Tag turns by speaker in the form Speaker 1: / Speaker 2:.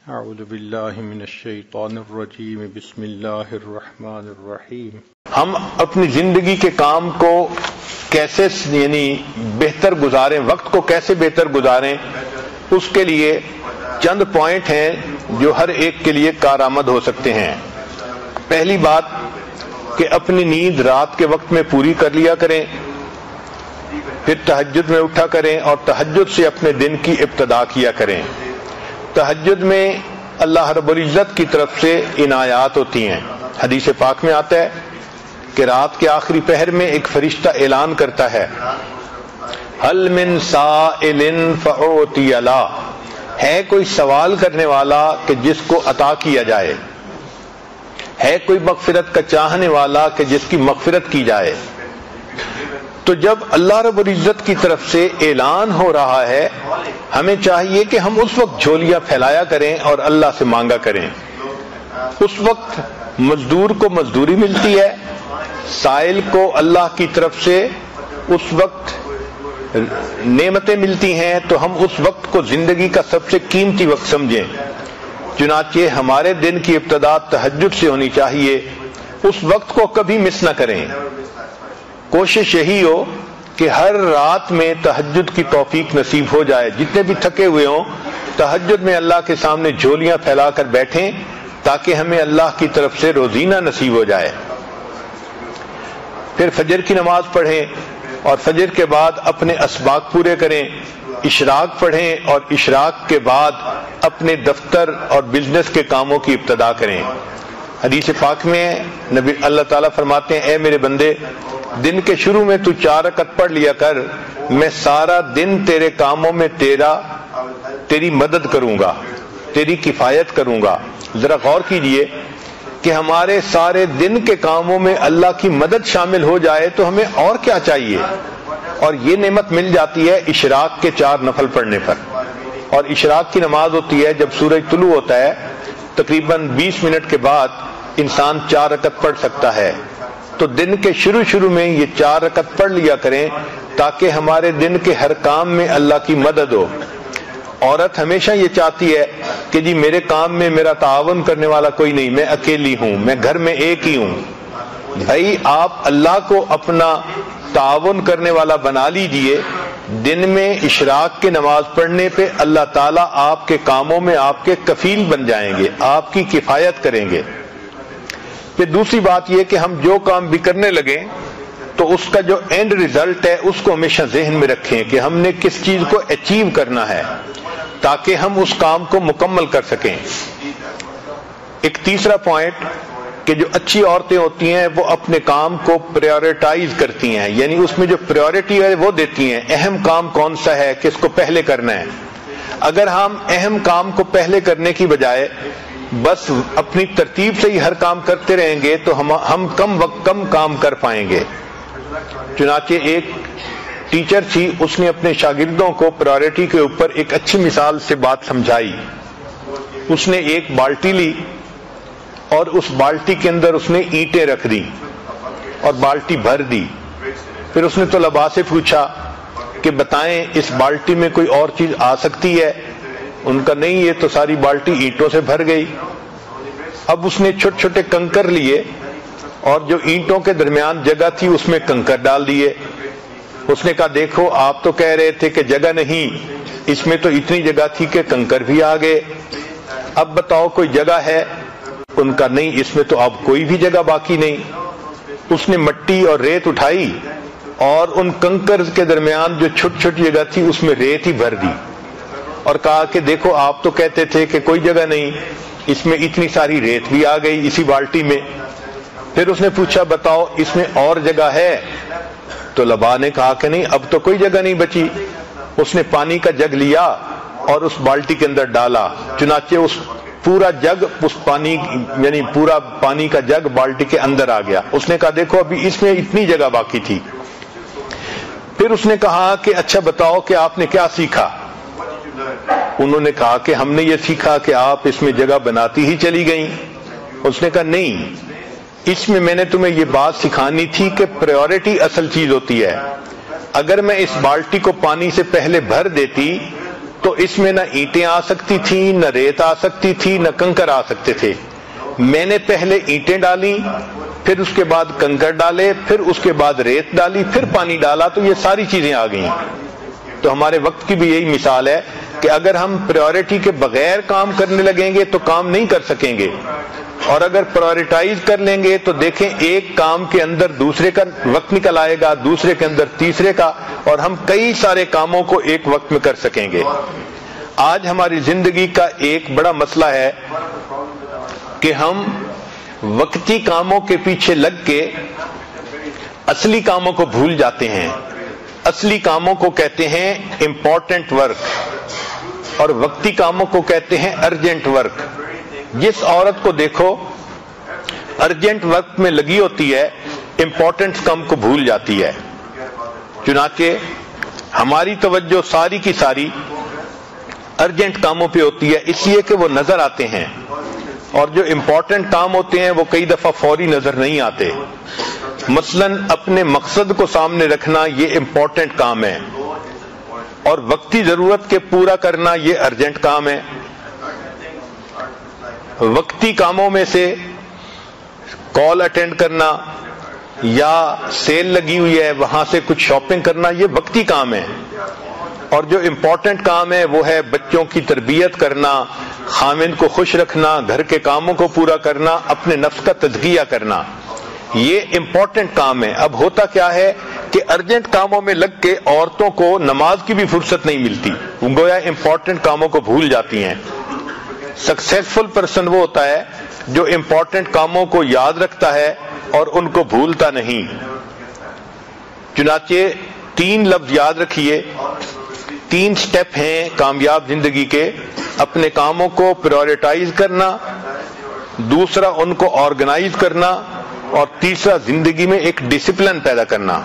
Speaker 1: اعوذ باللہ من الشیطان الرجیم بسم اللہ الرحمن الرحیم۔
Speaker 2: ہم اپنی زندگی کے کام کو کیسے بہتر گزاریں، وقت کو کیسے بہتر گزاریں، اس کے لیے چند پوائنٹ ہیں جو ہر ایک کے لیے کارآمد ہو سکتے ہیں۔ پہلی بات کہ اپنی نیند رات کے وقت میں پوری کر لیا کریں، پھر تہجد میں اٹھا کریں اور تہجد سے اپنے دن کی ابتدا کیا کریں۔ تہجد میں اللہ رب العزت کی طرف سے عنایات ہوتی ہیں۔ حدیث پاک میں آتا ہے کہ رات کے آخری پہر میں ایک فرشتہ اعلان کرتا ہے، هل من سائل فأعطی له، ہے کوئی سوال کرنے والا کہ جس کو عطا کیا جائے، ہے کوئی مغفرت کا چاہنے والا کہ جس کی مغفرت کی جائے۔ تو جب اللہ رب العزت کی طرف سے اعلان ہو رہا ہے، ہمیں چاہیے کہ ہم اس وقت جھولیاں پھیلایا کریں اور اللہ سے مانگا کریں۔ اس وقت مزدور کو مزدوری ملتی ہے، سائل کو اللہ کی طرف سے اس وقت نعمتیں ملتی ہیں، تو ہم اس وقت کو زندگی کا سب سے قیمتی وقت سمجھیں۔ چنانچہ ہمارے دن کی ابتدا تہجد سے ہونی چاہیے، اس وقت کو کبھی مس نہ کریں۔ کوشش یہی ہو کہ ہر رات میں تہجد کی توفیق نصیب ہو جائے، جتنے بھی تھکے ہوئے ہوں تہجد میں اللہ کے سامنے جھولیاں پھیلا کر بیٹھیں تاکہ ہمیں اللہ کی طرف سے روزینہ نصیب ہو جائے۔ پھر فجر کی نماز پڑھیں اور فجر کے بعد اپنے اسباق پورے کریں، اشراق پڑھیں اور اشراق کے بعد اپنے دفتر اور بزنس کے کاموں کی ابتدا کریں۔ حدیث پاک میں نبی اللہ تعالیٰ فرماتے ہیں، اے میرے بندے، دن کے شروع میں تو 4 رکعت پڑھ لیا کر، میں سارا دن تیرے کاموں میں تیری مدد کروں گا، تیری کفایت کروں گا۔ ذرا غور کیجئے کہ ہمارے سارے دن کے کاموں میں اللہ کی مدد شامل ہو جائے تو ہمیں اور کیا چاہیے، اور یہ نعمت مل جاتی ہے اشراق کے 4 نفل پڑھنے پر۔ اور اشراق کی نماز ہوتی ہے جب سورج طلوع ہوتا ہے، تقریباً 20 منٹ کے بعد انسان 4 رکعت پڑھ سکتا ہے۔ تو دن کے شروع میں یہ 4 رکعت پڑھ لیا کریں تاکہ ہمارے دن کے ہر کام میں اللہ کی مدد ہو۔ عورت ہمیشہ یہ چاہتی ہے کہ جی میرے کام میں میرا تعاون کرنے والا کوئی نہیں، میں اکیلی ہوں، میں گھر میں ایک ہی ہوں۔ بھائی آپ اللہ کو اپنا تعاون کرنے والا بنا لیجئے، دن میں اشراق کی نماز پڑھنے پہ اللہ تعالیٰ آپ کے کاموں میں آپ کے کفیل بن جائیں گے، آپ کی کفایت کریں گے۔ پھر دوسری بات یہ کہ ہم جو کام بھی کرنے لگیں تو اس کا جو اینڈ ریزلٹ ہے اس کو ہمیشہ ذہن میں رکھیں کہ ہم نے کس چیز کو اچیو کرنا ہے تاکہ ہم اس کام کو مکمل کر سکیں۔ ایک تیسرا پوائنٹ کہ جو اچھی عورتیں ہوتی ہیں وہ اپنے کام کو پریورٹائز کرتی ہیں، یعنی اس میں جو پریورٹی ہے وہ دیتی ہیں، اہم کام کون سا ہے، کس کو پہلے کرنا ہے۔ اگر ہم اہم کام کو پہلے کرنے کی بجائے بس اپنی ترتیب سے ہی ہر کام کرتے رہیں گے تو ہم کم کام کر پائیں گے۔ چنانچہ ایک ٹیچر تھی، اس نے اپنے شاگردوں کو پرائورٹی کے اوپر ایک اچھی مثال سے بات سمجھائی۔ اس نے ایک بالٹی لی اور اس بالٹی کے اندر اس نے اینٹیں رکھ دی اور بالٹی بھر دی۔ پھر اس نے طلباء سے پوچھا کہ بتائیں اس بالٹی میں کوئی اور چیز آ سکتی ہے؟ ان کا نہیں، یہ تو ساری بالٹی اینٹوں سے بھر گئی۔ اب اس نے چھوٹے چھوٹے کنکر لیے اور جو اینٹوں کے درمیان جگہ تھی اس میں کنکر ڈال دیے۔ اس نے کہا دیکھو آپ تو کہہ رہے تھے کہ جگہ نہیں، اس میں تو اتنی جگہ تھی کہ کنکر بھی آ گئے، اب بتاؤ کوئی جگہ ہے؟ ان کا نہیں، اس میں تو اب کوئی بھی جگہ باقی نہیں۔ اس نے مٹی اور ریت اٹھائی اور ان کنکر کے درمیان جو چھوٹی چھوٹی جگہ تھی اس میں ریت ہی بھر دی اور کہا کہ دیکھو آپ تو کہتے تھے کہ کوئی جگہ نہیں، اس میں اتنی ساری ریت بھی آ گئی اسی بالٹی میں۔ پھر اس نے پوچھا بتاؤ اس میں اور جگہ ہے؟ تو طلباء نے کہا کہ نہیں، اب تو کوئی جگہ نہیں بچی۔ اس نے پانی کا جگ لیا اور اس بالٹی کے اندر ڈالا، چنانچہ اس پورا جگ پورا پانی کا جگ بالٹی کے اندر آ گیا۔ اس نے کہا دیکھو ابھی اس میں اتنی جگہ باقی تھی۔ پھر اس نے کہا کہ اچھا بتاؤ کہ آپ نے کیا سیکھا؟ انہوں نے کہا کہ ہم نے یہ سیکھا کہ آپ اس میں جگہ بناتی ہی چلی گئیں۔ اس نے کہا نہیں، اس میں نے تمہیں یہ بات سکھانی تھی کہ پریورٹی اصل چیز ہوتی ہے۔ اگر میں اس بالٹی کو پانی سے پہلے بھر دیتی تو تو اس میں نہ اینٹیں آ سکتی تھیں، نہ ریت آ سکتی تھی، نہ کنکر آ سکتے تھے. میں نے پہلے اینٹیں ڈالیں، پھر اس کے بعد کنکر ڈالے، پھر اس کے بعد ریت ڈالی، پھر پانی ڈالا، تو یہ ساری چیزیں آ گئیں. تو ہمارے وقت کی بھی یہی مثال ہے کہ اگر ہم پریورٹی کے بغیر کام کرنے لگیں گے تو کام نہیں کر سکیں گے، اور اگر پرائورٹائز کر لیں گے تو دیکھیں ایک کام کے اندر دوسرے کا وقت نکل آئے گا، دوسرے کے اندر تیسرے کا، اور ہم کئی سارے کاموں کو ایک وقت میں کر سکیں گے. آج ہماری زندگی کا ایک بڑا مسئلہ ہے کہ ہم وقتی کاموں کے پیچھے لگ کے اصلی کاموں کو بھول جاتے ہیں. اصلی کاموں کو کہتے ہیں امپورٹنٹ ورک، اور وقتی کاموں کو کہتے ہیں ارجنٹ ورک. جس عورت کو دیکھو ارجنٹ ورک میں لگی ہوتی ہے، امپورٹنٹ کام کو بھول جاتی ہے. چنانچہ ہماری توجہ ساری کی ساری ارجنٹ کاموں پہ ہوتی ہے، اس لیے کہ وہ نظر آتے ہیں، اور جو امپورٹنٹ کام ہوتے ہیں وہ کئی دفعہ فوری نظر نہیں آتے. مثلا اپنے مقصد کو سامنے رکھنا یہ امپورٹنٹ کام ہے، اور وقتی ضرورت کے پورا کرنا یہ ارجنٹ کام ہے. وقتی کاموں میں سے کال اٹینڈ کرنا یا سیل لگی ہوئی ہے وہاں سے کچھ شاپنگ کرنا یہ وقتی کام ہے، اور جو امپورٹنٹ کام ہے وہ ہے بچوں کی تربیت کرنا، خاوند کو خوش رکھنا، گھر کے کاموں کو پورا کرنا، اپنے نفس کا تزکیہ کرنا، یہ امپورٹنٹ کام ہے. اب ہوتا کیا ہے کہ ارجنٹ کاموں میں لگ کے عورتوں کو نماز کی بھی فرصت نہیں ملتی، گویا امپورٹنٹ کاموں کو بھول جاتی ہیں. سکسیسفل پرسن وہ ہوتا ہے جو امپورٹنٹ کاموں کو یاد رکھتا ہے اور ان کو بھولتا نہیں. چنانچہ 3 لفظ یاد رکھیے، 3 سٹیپ ہیں کامیاب زندگی کے: اپنے کاموں کو پریورٹائز کرنا، دوسرا ان کو آرگنائز کرنا، اور تیسرا زندگی میں ایک ڈسپلن پیدا کرنا.